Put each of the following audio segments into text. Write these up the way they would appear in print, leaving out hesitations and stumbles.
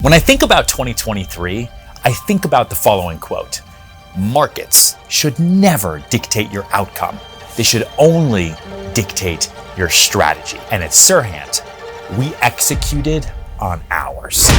When I think about 2023, I think about the following quote: markets should never dictate your outcome. They should only dictate your strategy. And at SERHANT, we executed on ours.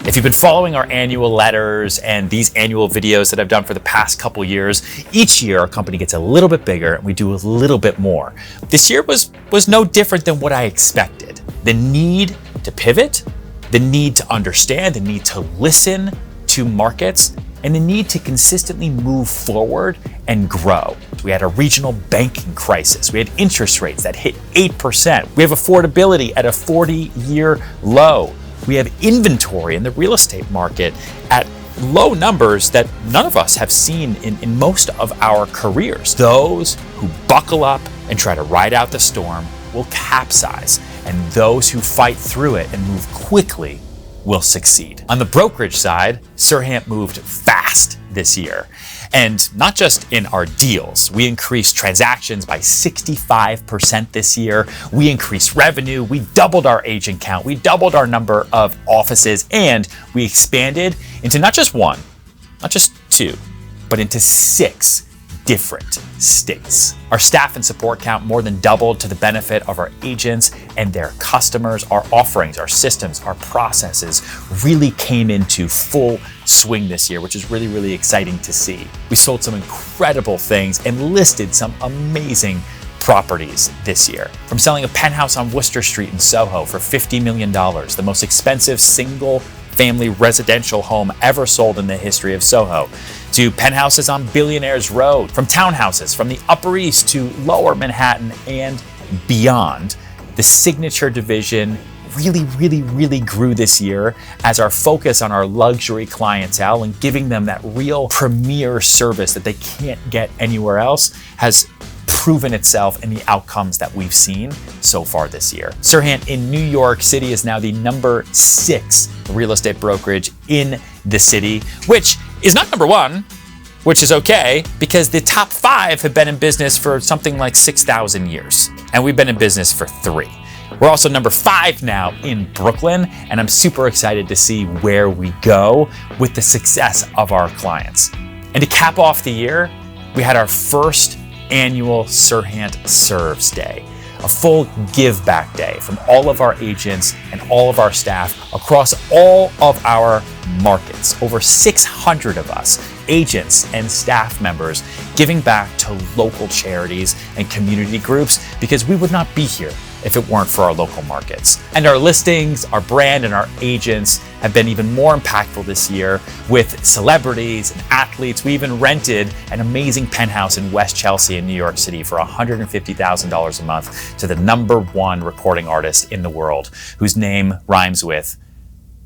If you've been following our annual letters and these annual videos that I've done for the past couple years, each year our company gets a little bit bigger and we do a little bit more. This year was no different than what I expected. The need to pivot, the need to understand, the need to listen to markets, and the need to consistently move forward and grow. We had a regional banking crisis. We had interest rates that hit 8%. We have affordability at a 40-year low. We have inventory in the real estate market at low numbers that none of us have seen in most of our careers. Those who buckle up and try to ride out the storm will capsize, and those who fight through it and move quickly will succeed. On the brokerage side, SERHANT moved fast this year. And not just in our deals. We increased transactions by 65% this year. We increased revenue. We doubled our agent count. We doubled our number of offices, and we expanded into not just one, not just two, but into 6 different states. Our staff and support count more than doubled to the benefit of our agents and their customers. Our offerings, our systems, our processes really came into full swing this year, which is really, really exciting to see. We sold some incredible things and listed some amazing properties this year. From selling a penthouse on Worcester Street in Soho for $50 million, the most expensive single-family residential home ever sold in the history of Soho, to penthouses on Billionaires Road, from townhouses from the Upper East to Lower Manhattan and beyond. The signature division really grew this year as our focus on our luxury clientele and giving them that real premier service that they can't get anywhere else has proven itself in the outcomes that we've seen so far this year. SERHANT in New York City is now the number 6 real estate brokerage in the city, which is not number 1, which is okay, because the top 5 have been in business for something like 6,000 years, and we've been in business for 3. We're also number 5 now in Brooklyn, and I'm super excited to see where we go with the success of our clients. And to cap off the year, we had our first annual SERHANT Serves Day, a full give back day from all of our agents and all of our staff across all of our markets. Over 600 of us, agents and staff members, giving back to local charities and community groups, because we would not be here if it weren't for our local markets. And our listings, our brand, and our agents have been even more impactful this year with celebrities and athletes. We even rented an amazing penthouse in West Chelsea in New York City for $150,000 a month to the number 1 recording artist in the world, whose name rhymes with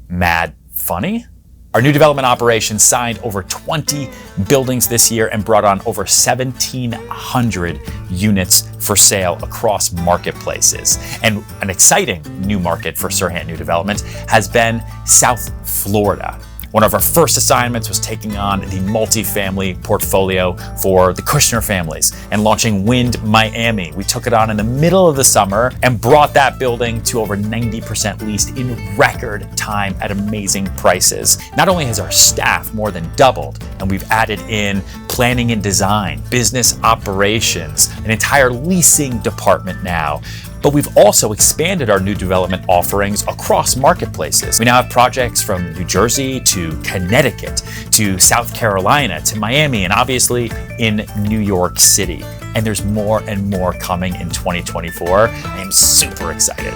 Mad Funny. Our new development operation signed over 20 buildings this year and brought on over 1,700 units for sale across marketplaces. And an exciting new market for SERHANT New Development has been South Florida. One of our first assignments was taking on the multifamily portfolio for the Kushner families and launching Wind Miami. We took it on in the middle of the summer and brought that building to over 90% leased in record time at amazing prices. Not only has our staff more than doubled, and we've added in planning and design, business operations, an entire leasing department now, but we've also expanded our new development offerings across marketplaces. We now have projects from New Jersey to Connecticut to South Carolina to Miami, and obviously in New York City. And there's more and more coming in 2024. I am super excited.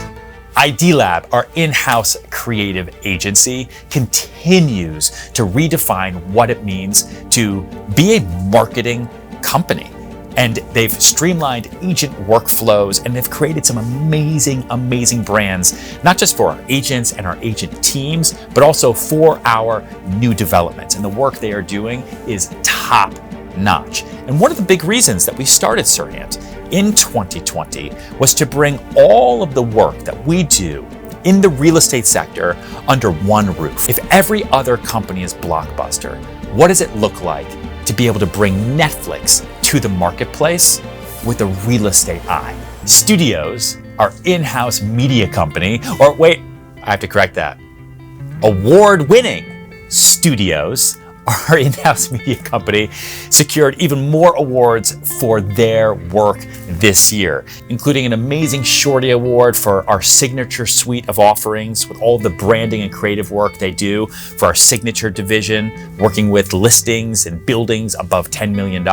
ID Lab, our in-house creative agency, continues to redefine what it means to be a marketing company. And they've streamlined agent workflows, and they've created some amazing brands, not just for our agents and our agent teams, but also for our new developments. And the work they are doing is top notch. And one of the big reasons that we started SERHANT in 2020 was to bring all of the work that we do in the real estate sector under one roof. If every other company is Blockbuster, what does it look like to be able to bring Netflix to the marketplace with a real estate eye? Studios, our in-house media company, or wait, I have to correct that. Award-winning Studios, our in-house media company, secured even more awards for their work this year, including an amazing Shorty Award for our signature suite of offerings with all the branding and creative work they do for our signature division, working with listings and buildings above $10 million.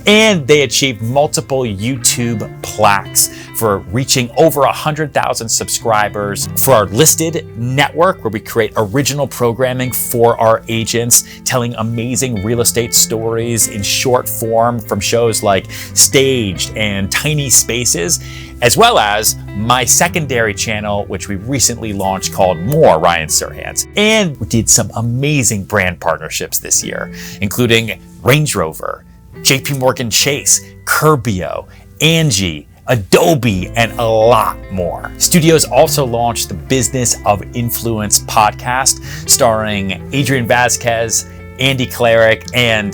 And they achieved multiple YouTube plaques for reaching over 100,000 subscribers for our listed network, where we create original programming for our agents, telling amazing real estate stories in short form from shows like Staged and Tiny Spaces, as well as my secondary channel, which we recently launched, called More Ryan Serhant. And we did some amazing brand partnerships this year, including Range Rover, JP Morgan Chase, Curbio, Angie, Adobe, and a lot more. Studios also launched the Business of Influence podcast, starring Adrian Vasquez, Andy Cleric, and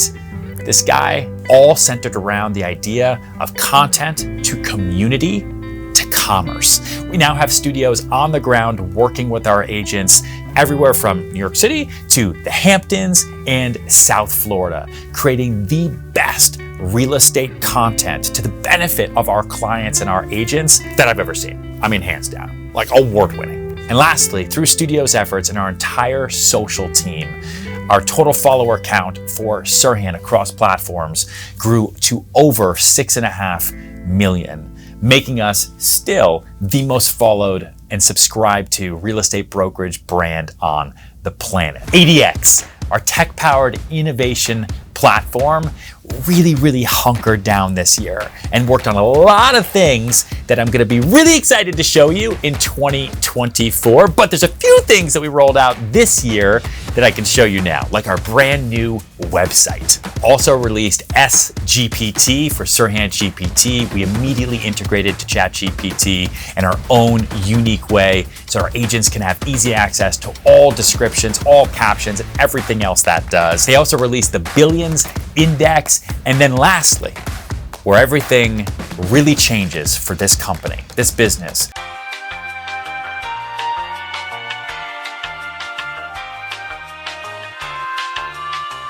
this guy, all centered around the idea of content to community to commerce. We now have studios on the ground working with our agents everywhere from New York City to the Hamptons and South Florida, creating the best real estate content to the benefit of our clients and our agents that I've ever seen. I mean, hands down, like award-winning. And lastly, through Studios' efforts and our entire social team, our total follower count for SERHANT across platforms grew to over 6.5 million, making us still the most followed and subscribed to real estate brokerage brand on the planet. ADX, our tech-powered innovation platform, really hunkered down this year and worked on a lot of things that I'm gonna be really excited to show you in 2024. But there's a few things that we rolled out this year that I can show you now, like our brand new website. Also released SGPT for SERHANT GPT. We immediately integrated to ChatGPT in our own unique way so our agents can have easy access to all descriptions, all captions, and everything else that does. They also released the Billions Index. And then lastly, where everything really changes for this company, this business.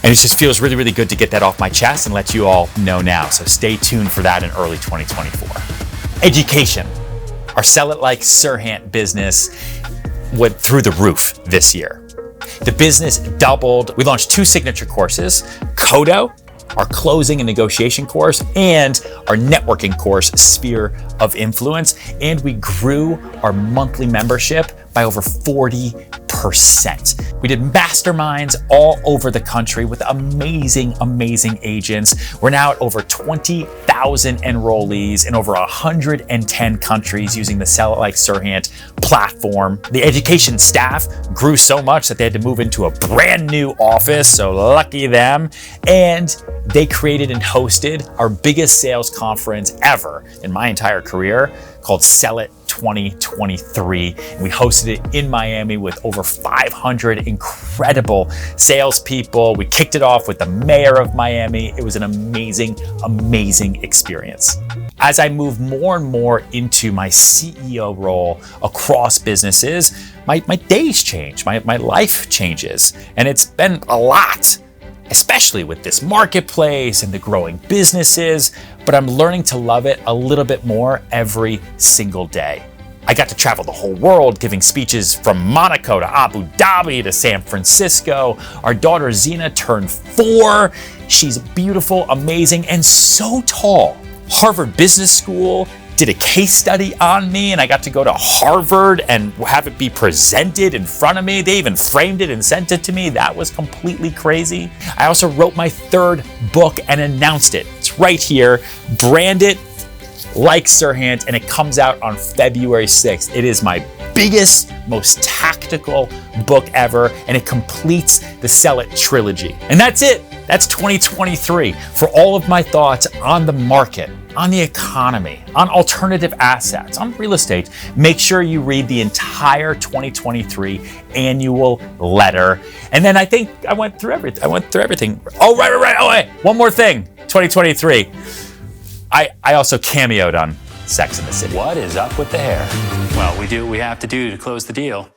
And it just feels really good to get that off my chest and let you all know now. So stay tuned for that in early 2024. Education. Our Sell It Like SERHANT business went through the roof this year. The business doubled. We launched 2 signature courses, Kodo, our closing and negotiation course, and our networking course, Sphere of Influence. And we grew our monthly membership by over 40%. We did masterminds all over the country with amazing agents. We're now at over 20,000 enrollees in over 110 countries using the Sell It Like SERHANT platform. The education staff grew so much that they had to move into a brand new office, so lucky them. And they created and hosted our biggest sales conference ever in my entire career, called Sell It 2023. And we hosted it in Miami with over 500 incredible salespeople. We kicked it off with the mayor of Miami. It was an amazing experience. As I move more and more into my CEO role across businesses, my days change, my life changes, and it's been a lot, especially with this marketplace and the growing businesses, but I'm learning to love it a little bit more every single day. I got to travel the whole world, giving speeches from Monaco to Abu Dhabi to San Francisco. Our daughter Zena turned 4. She's beautiful, amazing, and so tall. Harvard Business School did a case study on me, and I got to go to Harvard and have it be presented in front of me. They even framed it and sent it to me. That was completely crazy. I also wrote my 3rd book and announced it. It's It's right here. Brand it like Serhant, and it comes out on February 6th. It is my biggest, most tactical book ever, and it completes the Sell It trilogy. And that's it. That's 2023. For all of my thoughts on the market, on the economy, on alternative assets, on real estate, make sure you read the entire 2023 annual letter. And then I think I went through everything. Oh, right. Oh, wait, one more thing. 2023. I also cameoed on Sex and the City. What is up with the hair? Well, we do what we have to do to close the deal.